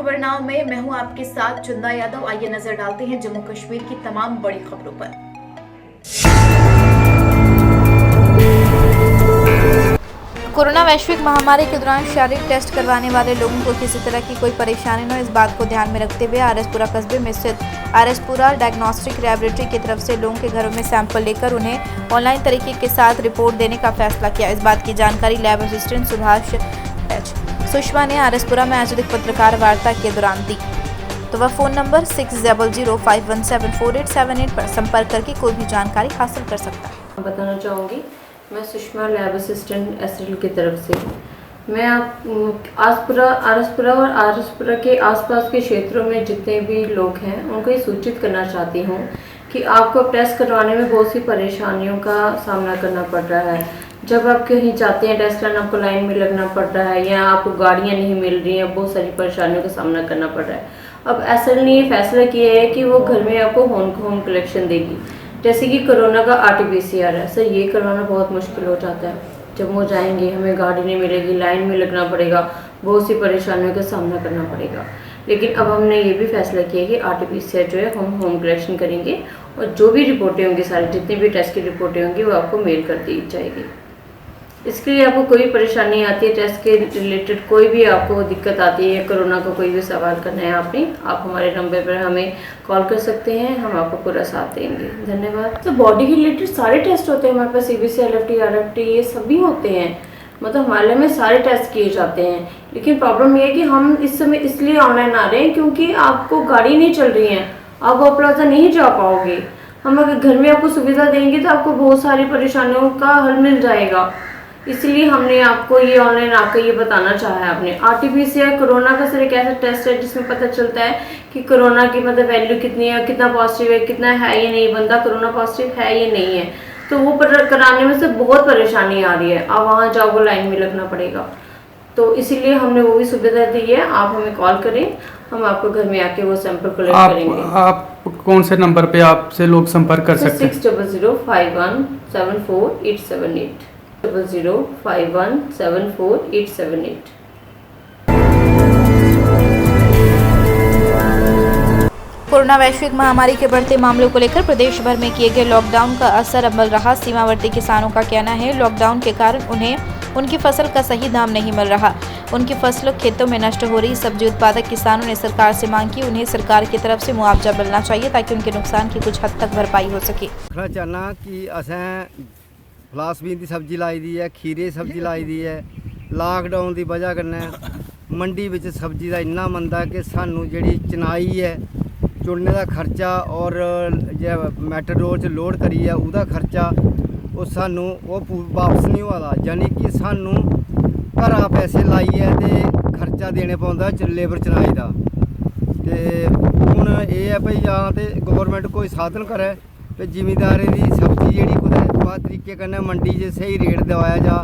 खबरनामा में मैं हूं आपके साथ चंदा यादव। आइए नजर डालते हैं जम्मू कश्मीर की तमाम बड़ी खबरों पर। कोरोना वैश्विक महामारी के दौरान शारीरिक टेस्ट करवाने वाले लोगों को किसी तरह की कोई परेशानी न हो, इस बात को ध्यान में रखते हुए आरएसपुरा कस्बे में स्थित आरएसपुरा डायग्नोस्टिक लैबोरेटरी की तरफ से लोगों के घरों में सैंपल लेकर उन्हें ऑनलाइन तरीके के साथ रिपोर्ट देने का फैसला किया। इस बात की जानकारी लैब असिस्टेंट सुषमा ने आरएसपुरा में आयोजित पत्रकार वार्ता के दौरान दी। तो वह फ़ोन नंबर 6005174878 पर संपर्क करके कोई भी जानकारी हासिल कर सकता है। बताना चाहूँगी, मैं सुषमा लैब असिस्टेंट एसएल की तरफ से मैं आरएसपुरा और आरएसपुरा के आसपास के क्षेत्रों में जितने भी लोग हैं उनको ये सूचित करना चाहती हूँ कि आपको टेस्ट करवाने में बहुत सी परेशानियों का सामना करना पड़ रहा है। जब आप कहीं जाते हैं टेस्ट कराने, आपको लाइन में लगना पड़ रहा है या आपको गाड़ियाँ नहीं मिल रही हैं, बहुत सारी परेशानियों का सामना करना पड़ रहा है। अब एसएल ने ये फैसला किया है कि वो घर में आपको होम कलेक्शन देगी। जैसे कि कोरोना का RT-PCR है, सर ये करवाना बहुत मुश्किल हो जाता है। जब वो जाएंगे हमें गाड़ी नहीं मिलेगी, लाइन में लगना पड़ेगा, बहुत सी परेशानियों का सामना करना पड़ेगा। लेकिन अब हमने ये भी फैसला किया कि RT-PCR जो है हम होम कलेक्शन करेंगे और जो भी रिपोर्टें होंगी, सारी जितनी भी टेस्ट की रिपोर्टें होंगी वो आपको मेल कर दी जाएगी। इसके लिए आपको कोई परेशानी आती है, टेस्ट के रिलेटेड कोई भी आपको दिक्कत आती है, कोरोना का कोई भी सवाल करना है आपने, आप हमारे नंबर पर हमें कॉल कर सकते हैं, हम आपको पूरा साथ देंगे। धन्यवाद। तो बॉडी के रिलेटेड सारे टेस्ट होते हैं हमारे पास, CBC, LFT, RFT ये सभी होते हैं, मतलब हमारे में सारे टेस्ट किए जाते हैं। लेकिन प्रॉब्लम ये है कि हम इस समय इसलिए ऑनलाइन आ रहे हैं क्योंकि आपको गाड़ी नहीं चल रही है, आप वो प्लाजा नहीं जा पाओगे। हम अगर घर में आपको सुविधा देंगे तो आपको बहुत सारी परेशानियों का हल मिल जाएगा। इसलिए हमने आपको ये ऑनलाइन आकर ये बताना चाहा है। आपने RT-PCR कोरोना का सर एक ऐसा टेस्ट है जिसमें पता चलता है कि कोरोना की मतलब वैल्यू कितनी है, कितना पॉजिटिव है, कितना है या नहीं, बंदा कोरोना पॉजिटिव है या नहीं है। तो वो कराने में से बहुत परेशानी आ रही है, आप वहाँ जाओगे लाइन में लगना पड़ेगा। तो इसीलिए हमने वो भी सुविधा दी है, आप हमें कॉल करें, हम आपको घर में आके वो सैंपल कलेक्ट करेंगे। आप कौन से नंबर पे आपसे लोग संपर्क कर सकते हैं? 6005174878 005174 कोरोना वैश्विक महामारी के बढ़ते मामलों को लेकर प्रदेश भर में किए गए लॉकडाउन का असर अमल रहा। सीमावर्ती किसानों का कहना है लॉकडाउन के कारण उन्हें उनकी फसल का सही दाम नहीं मिल रहा, उनकी फसलों खेतों में नष्ट हो रही। सब्जी उत्पादक किसानों ने सरकार से मांग की उन्हें सरकार की तरफ से मुआवजा मिलना चाहिए ताकि उनके नुकसान की कुछ हद तक भरपाई हो सके। चाहना कि असें फलासबीन की सब्जी लाई दी है, खीरे सब्जी लाई दी है। लॉकडाउन की वजह कन्नै मंडी में सब्जी का इन्ना मंदा है कि सानू जिहड़ी चनाई है, चुनने का खर्चा और मैटाडोर च लोड करिए उसका खर्चा वो सानू वो वापस नहीं होआ दा। यानी कि सानू घरा पैसे लाइए ते खर्चा देने पौंदा लेबर चनाई का। ते हुण एह् है भाई जां ते गौरमेंट कोई साधन करे ते जिमींदारें दी सब्जी जिहड़ी कुदै तरीके कन्नै मंडी च सही रेट दवाया जा,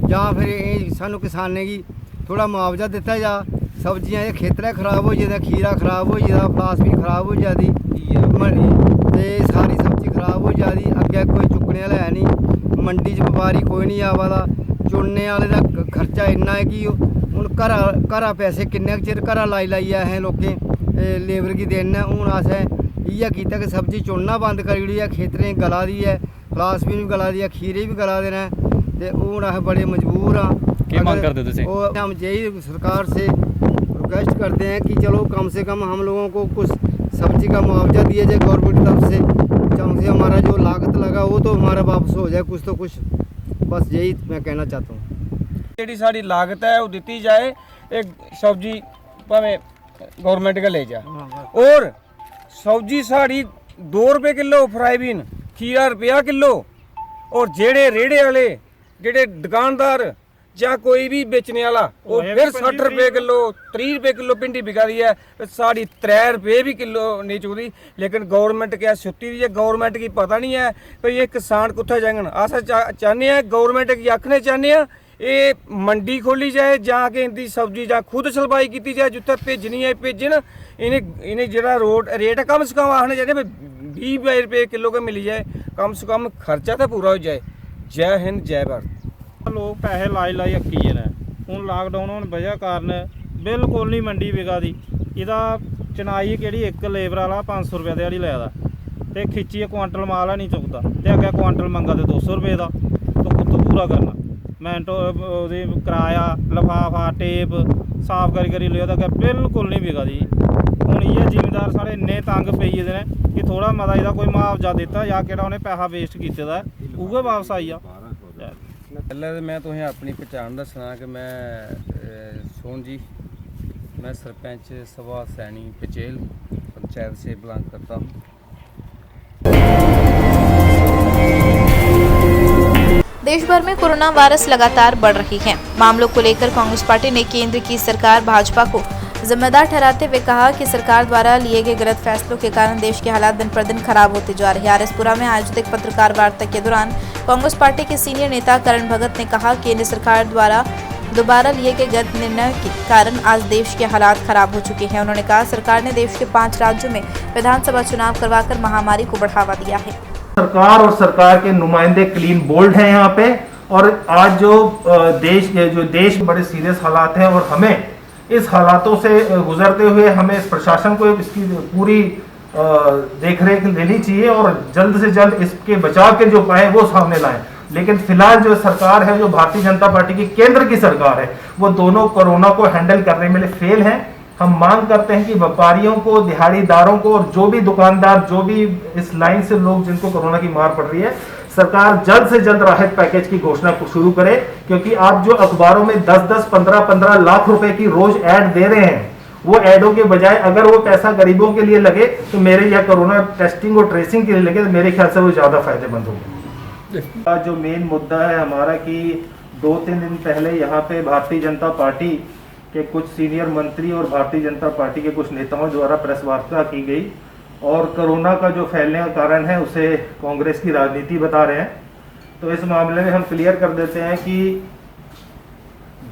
जां फिर सानू किसानें गी थोड़ा मुआवजा दिता जा। सब्जियां ये खेतरें खराब हो जाता, खीरा खराब हो जाता, फलासबीन खराब हो जाती, ते सारी सब्जी खराब हो जाती। अग्गै कोई चुक्कने आह्ला है नहीं, मंडी च व्यापारी कोई नहीं आवा दा। चुनने आह्ले दा खर्चा इन्ना है कि हुण घरा पैसे किन्ने चिर घरा लाइयै असें लोकें लेबर गी देने। हुण असें इ'यै कीता कि सब्जी चुनना बंद करी ओड़ी है, खेतरें गला दी है, फलासबीन भी गला दी है, खीरे भी गला दे न। ते हुण अस बड़े मजबूर हाँ। हम यही सरकार से रिक्वेस्ट करते हैं कि चलो कम से कम हम लोगों को कुछ सब्जी का मुआवजा दिया जाए गवर्नमेंट की तरफ से, कम से हमारा जो लागत लगा वो तो हमारा वापस हो जाए कुछ तो कुछ। बस यही मैं कहना चाहता हूँ। जी साड़ी लागत है वो दी जाए, एक सब्जी भावें गवर्नमेंट का ले जाए। और सब्जी साड़ी 2 रुपये किलो, फ्राईबीन खीरा रुपया किलो। और जेड़े रेड़े वाले जेड़े दुकानदार या कोई भी बेचने वाला वो फिर 60 रुपये किलो, 30 रुपये किलो भिंडी बिका दी है, साड़ी 3 रुपये भी किलो नहीं चुकती। लेकिन गवर्नमेंट क्या सुती दी है, गवर्नमेंट की पता नहीं है भाई ये किसान कुत्थे जांगन। अस चाहते हैं गवर्नमेंट की आखने चाहते हैं ये मंडी खोली जाए, जाके इनकी सब्जी ਜਾਂ खुद सप्लाई की जाए, जिथे भेजनी है भेजन। इन्हें जरा रेट कम से कम आखने चाहिए 20-22 रुपये किलो का मिली जाए, कम से कम खर्चा तो पूरा हो जाए। जय हिंद जय भारत। लोग पैसे लाई अक्की ने, हूँ लॉकडाउन होने वजह कारण बिल्कुल नहीं मंडी विका दी। ਇਹਦਾ ਚਨਾਈ ਕਿਹੜੀ ਇੱਕ ਲੇਬਰ ਵਾਲਾ 500 ਰੁਪਏ ਦਿਹਾੜੀ ਲੈਦਾ ਤੇ ਖਿੱਚੀ ਕੁਆਂਟਲ ਮਾਲ ਨਹੀਂ ਚੁੱਕਦਾ ਤੇ ਅੱਗੇ ਕੁਆਂਟਲ ਮੰਗਾ ਤੇ 200 ਰੁਪਏ ਦਾ ਤਾਂ ਕਿੱਥੋਂ ਪੂਰਾ ਕਰਨਾ। ਮਿੰਟੋ ਉਹਦੀ ਕਿਰਾਇਆ ਲਿਫਾਫਾ ਟੇਪ ਸਾਫ਼ ਕਰੀ ਲਿਆ ਤਾਂ ਬਿਲਕੁਲ ਨਹੀਂ ਵਿਕਦੀ। ਹੁਣ ਇਹ ਜ਼ਿਮੀਂਦਾਰ ਸਾਰੇ ਇੰਨੇ ਤੰਗ ਪਈ ਇਹਦੇ ਨੇ ਕਿ ਥੋੜਾ ਮਤਾ ਇਹਦਾ ਕੋਈ ਮੁਆਵਜ਼ਾ ਦਿੱਤਾ ਜਾਂ ਕਿਹੜਾ ਉਹਨੇ ਪੈਸਾ ਵੇਸਟ ਕੀਤੇ ਦਾ ਉਹ ਵਾਪਸ ਆਈ ਆ। ਪਹਿਲਾਂ ਤਾਂ ਮੈਂ ਤੁਹਾਨੂੰ ਆਪਣੀ ਪਛਾਣ ਦੱਸਣਾ कि मैं सोन जी, मैं सरपंच सभा सैनी पचेल पंचायत से बिलोंग करता हूँ। देश भर में कोरोना वायरस लगातार बढ़ रही है। मामलों को लेकर कांग्रेस पार्टी ने केंद्र की सरकार भाजपा को जिम्मेदार ठहराते हुए कहा कि सरकार द्वारा लिए गए गलत फैसलों के कारण देश के हालात दिन पर दिन खराब होते जा रहे हैं। आरएसपुरा में आयोजित एक पत्रकार वार्ता के दौरान कांग्रेस पार्टी के सीनियर नेता करण भगत ने कहा कि केंद्र सरकार द्वारा दोबारा लिए गए गलत निर्णय के कारण आज देश के हालात खराब हो चुके हैं। उन्होंने कहा सरकार ने देश के 5 राज्यों में विधानसभा चुनाव करवाकर महामारी को बढ़ावा दिया है। सरकार और सरकार के नुमाइंदे क्लीन बोल्ड हैं यहाँ पे, और आज जो देश बड़े सीरियस हालात हैं और हमें इस हालातों से गुजरते हुए हमें इस प्रशासन को इसकी पूरी देखरेख लेनी चाहिए और जल्द से जल्द इसके बचाव के जो उपाय वो सामने लाएं। लेकिन फिलहाल जो सरकार है, जो भारतीय जनता पार्टी की केंद्र की सरकार है, वो दोनों कोरोना को हैंडल करने में फेल हैं। हम मांग करते हैं कि व्यापारियों को, दिहाड़ीदारों को और जो भी दुकानदार, जो भी इस लाइन से लोग जिनको कोरोना की मार पड़ रही है, सरकार जल्द से जल्द राहत पैकेज की घोषणा शुरू करे। क्योंकि आप जो अखबारों में 10-10, 15-15 लाख रुपए की रोज ऐड दे रहे हैं, वो ऐडों के बजाय अगर वो पैसा गरीबों के लिए लगे तो मेरे या कोरोना टेस्टिंग और ट्रेसिंग के लिए लगे तो मेरे ख्याल से वो ज्यादा फायदेमंद होगा। जो मेन मुद्दा है हमारा कि 2-3 दिन पहले यहाँ पे भारतीय जनता पार्टी के कुछ सीनियर मंत्री और भारतीय जनता पार्टी के कुछ नेताओं द्वारा प्रेस वार्ता की गई और कोरोना का जो फैलने का कारण है उसे कांग्रेस की राजनीति बता रहे हैं। तो इस मामले में हम क्लियर कर देते हैं कि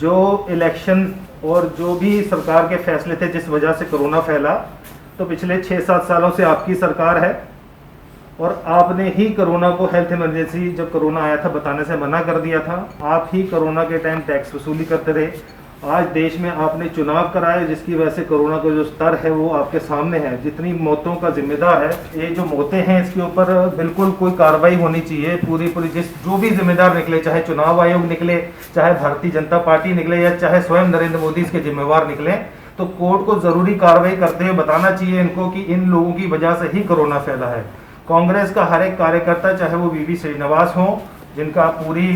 जो इलेक्शन और जो भी सरकार के फैसले थे जिस वजह से कोरोना फैला, तो पिछले 6-7 सालों से आपकी सरकार है और आपने ही कोरोना को हेल्थ इमरजेंसी जब कोरोना आया था बताने से मना कर दिया था। आप ही कोरोना के टाइम टैक्स वसूली करते रहे। आज देश में आपने चुनाव कराए जिसकी वजह से कोरोना का जो स्तर है वो आपके सामने है। जितनी मौतों का जिम्मेदार है, ये जो मौतें हैं इसके ऊपर बिल्कुल कोई कार्रवाई होनी चाहिए पूरी जो भी जिम्मेदार निकले, चाहे चुनाव आयोग निकले, चाहे भारतीय जनता पार्टी निकले या चाहे स्वयं नरेंद्र मोदी इसके जिम्मेवार निकले, तो कोर्ट को जरूरी कार्रवाई करते हुए बताना चाहिए इनको कि इन लोगों की वजह से ही कोरोना फैला है। कांग्रेस का हर एक कार्यकर्ता, चाहे वो वीवी श्रीनिवास हो, जिनका पूरी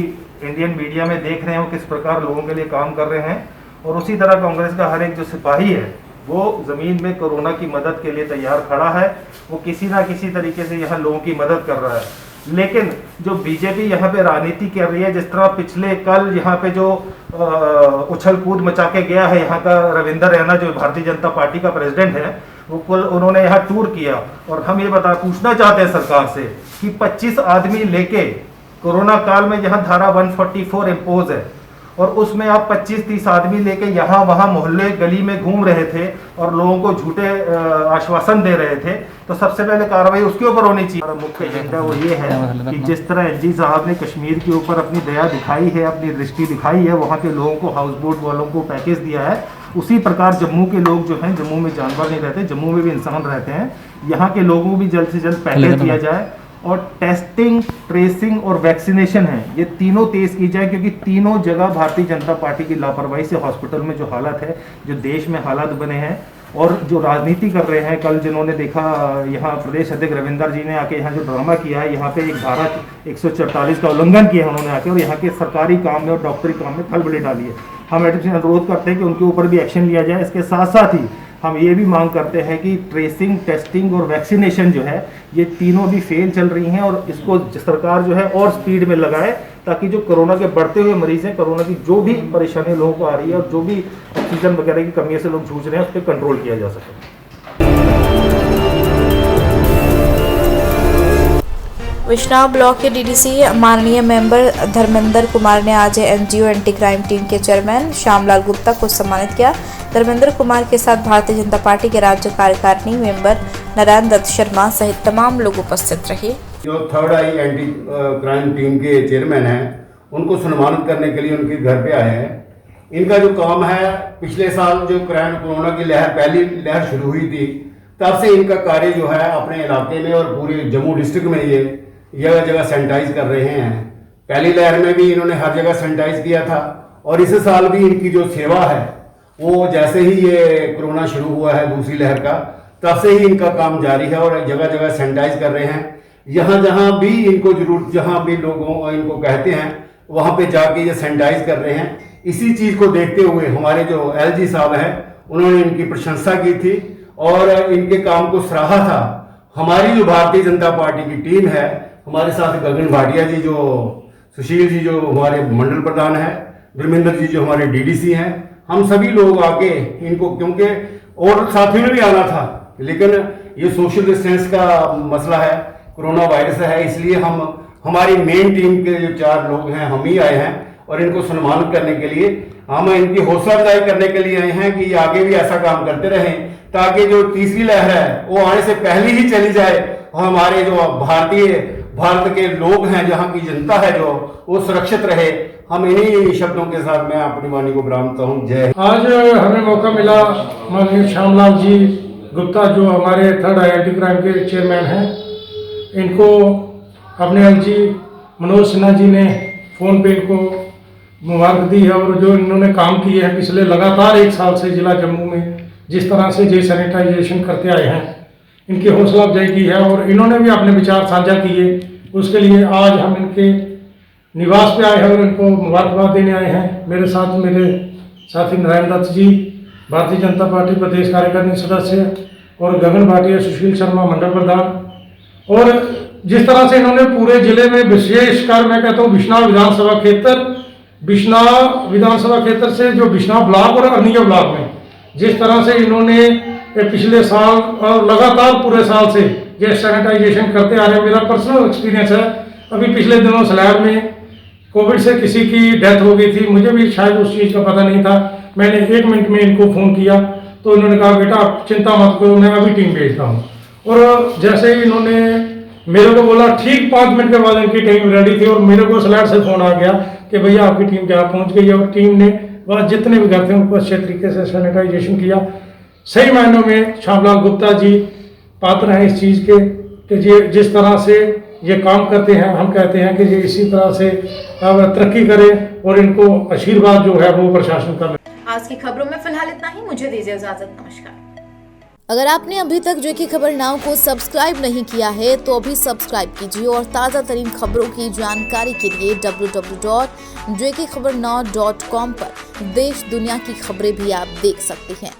इंडियन मीडिया में देख रहे हो किस प्रकार लोगों के लिए काम कर रहे हैं, और उसी तरह कांग्रेस का हर एक जो सिपाही है वो जमीन में कोरोना की मदद के लिए तैयार खड़ा है। वो किसी ना किसी तरीके से यहाँ लोगों की मदद कर रहा है। लेकिन जो बीजेपी यहाँ पे राजनीति कर रही है, जिस तरह पिछले कल यहाँ पे जो उछल कूद मचा के गया है यहाँ का रविंदर रैना जो भारतीय जनता पार्टी का प्रेसिडेंट है, वो कल उन्होंने यहाँ टूर किया और हम ये पूछना चाहते हैं सरकार से कि 25 आदमी लेके कोरोना काल में यहाँ धारा 144 इम्पोज है और उसमें आप 25-30 आदमी लेके यहाँ वहाँ मोहल्ले गली में घूम रहे थे और लोगों को झूठे आश्वासन दे रहे थे, तो सबसे पहले कार्रवाई उसके ऊपर होनी चाहिए। मुख्य एजेंडा वो ये है कि जिस तरह एलजी साहब ने कश्मीर के ऊपर अपनी दया दिखाई है, अपनी दृष्टि दिखाई है, वहाँ के लोगों को, हाउस बोट वालों को पैकेज दिया है, उसी प्रकार जम्मू के लोग जो हैं, जम्मू में जानवर नहीं रहते, जम्मू में भी इंसान रहते हैं, यहाँ के लोगों को भी जल्द से जल्द पैकेज दिया जाए और टेस्टिंग, ट्रेसिंग और वैक्सीनेशन है ये तीनों तेज की जाए। क्योंकि तीनों जगह भारतीय जनता पार्टी की लापरवाही से हॉस्पिटल में जो हालत है, जो देश में हालात बने हैं और जो राजनीति कर रहे हैं, कल जिन्होंने देखा यहाँ प्रदेश अध्यक्ष रविंदर जी ने आके यहाँ जो ड्रामा किया है, यहाँ पे एक धारा 144 का उल्लंघन किया है उन्होंने आके और यहाँ के सरकारी काम में और डॉक्टरी काम में खलबली डाली है। हम एडमिशन अनुरोध करते हैं कि उनके ऊपर भी एक्शन लिया जाए। इसके साथ साथ ही हम ये भी मांग करते हैं कि ट्रेसिंग, टेस्टिंग और वैक्सीनेशन जो है ये तीनों भी फेल चल रही हैं और इसको सरकार जो है और स्पीड में लगाए ताकि जो कोरोना के बढ़ते हुए मरीज हैं, कोरोना की जो भी परेशानी लोगों को आ रही है और जो भी ऑक्सीजन वगैरह की कमी से लोग जूझ रहे हैं उस पर कंट्रोल किया जा सके। विश्राम ब्लॉक के डीडीसी माननीय मेंबर धर्मेंद्र कुमार ने आज एनजीओ एंटी क्राइम टीम के चेयरमैन श्यामलाल गुप्ता को सम्मानित किया। धर्मेंद्र कुमार के साथ भारतीय जनता पार्टी के राज्य कार्यकारिणी मेंबर नारायण दत्त शर्मा सहित तमाम लोग उपस्थित रहे। जो थर्ड आई एंटी क्राइम टीम के चेयरमैन हैं उनको सम्मानित करने के लिए उनके घर पे आए हैं। इनका जो काम है, पिछले साल जो कोरोना की लहर, पहली लहर शुरू हुई थी, तब से इनका कार्य जो है अपने इलाके में और पूरे जम्मू डिस्ट्रिक्ट में ये जगह जगह सैनिटाइज कर रहे हैं। पहली लहर में भी इन्होंने हर जगह सैनिटाइज किया था और इस साल भी इनकी जो सेवा है वो जैसे ही ये कोरोना शुरू हुआ है दूसरी लहर का, तब से ही इनका काम जारी है और जगह जगह सैनिटाइज कर रहे हैं। यहाँ जहाँ भी इनको जरूरत, जहाँ भी लोगों इनको कहते हैं वहाँ पे जाके ये सैनिटाइज कर रहे हैं। इसी चीज़ को देखते हुए हमारे जो LG साहब हैं उन्होंने इनकी प्रशंसा की थी और इनके काम को सराहा था। हमारी जो भारतीय जनता पार्टी की टीम है, हमारे साथ गगन भाटिया जी, जो सुशील जी जो हमारे मंडल प्रधान है, धर्मेंद्र जी जो हमारे DDC हैं, हम सभी लोग आके इनको, क्योंकि और साथियों ने भी आना था लेकिन ये सोशल डिस्टेंस का मसला है, कोरोना वायरस है, इसलिए हमारी मेन टीम के जो 4 लोग हैं हम ही आए हैं और इनको सम्मानित करने के लिए, हम इनकी हौसला अफजाई करने के लिए आए हैं कि आगे भी ऐसा काम करते रहें ताकि जो तीसरी लहर है वो आने से पहले ही चली जाए और हमारे जो भारत के लोग हैं, जहाँ की जनता है जो, वो सुरक्षित रहे। हम इन्हीं शब्दों के साथ मैं अपनी वाणी को विरामता हूँ। जय। आज हमें मौका मिला, माननीय श्यामलाल जी गुप्ता जो हमारे 3rd IIT क्राइम के चेयरमैन हैं, इनको अपने LG मनोज सिन्हा जी ने फ़ोन पे इनको मुबारक दी है और जो इन्होंने काम किए हैं पिछले लगातार 1 साल से जिला जम्मू में जिस तरह से ये सैनिटाइजेशन करते आए हैं, इनकी हौसला अफजाई की है और इन्होंने भी अपने विचार साझा किए। उसके लिए आज हम इनके निवास पे आए हैं और इनको मुबारकबाद देने आए हैं। मेरे साथ मेरे साथी नारायण दत्त जी, भारतीय जनता पार्टी प्रदेश कार्यकारिणी सदस्य, और गगन भाटिया, सुशील शर्मा मंडल प्रधान। और जिस तरह से इन्होंने पूरे जिले में, विशेषकर मैं कहता हूँ बिश्नाह विधानसभा क्षेत्र से जो बिश्नाह ब्लॉक और अन्य ब्लॉक में जिस तरह से इन्होंने पिछले साल और लगातार पूरे साल से ये सैनिटाइजेशन करते आ रहे हैं। मेरा पर्सनल एक्सपीरियंस है, अभी पिछले दिनों स्लैब में कोविड से किसी की डेथ हो गई थी, मुझे भी शायद उस चीज़ का पता नहीं था। मैंने 1 मिनट में इनको फ़ोन किया तो इन्होंने कहा बेटा आप चिंता मत करो, मैं अभी टीम भेजता हूँ। और जैसे ही इन्होंने मेरे को बोला, ठीक 5 मिनट के बाद इनकी टीम रेडी थी और मेरे को स्लैब से फ़ोन आ गया कि भैया आपकी टीम जहाँ पहुँच गई है। और टीम ने वह जितने भी घर थे उनको अच्छे तरीके से सैनिटाइजेशन किया। सही मायनों में श्यामलाल गुप्ता जी पात्र हैं इस चीज़ के कि ये जिस तरह से ये काम करते हैं, हम कहते हैं कि ये इसी तरह से तरक्की करें और इनको आशीर्वाद जो है वो प्रशासन का। आज की खबरों में फिलहाल इतना ही, मुझे दीजिए इजाजत। नमस्कार। अगर आपने अभी तक जेके खबर नाउ को सब्सक्राइब नहीं किया है तो अभी सब्सक्राइब कीजिए और ताज़ा तरीन खबरों की जानकारी के लिए www.jkhabarnow.com पर देश दुनिया की खबरें भी आप देख सकते हैं।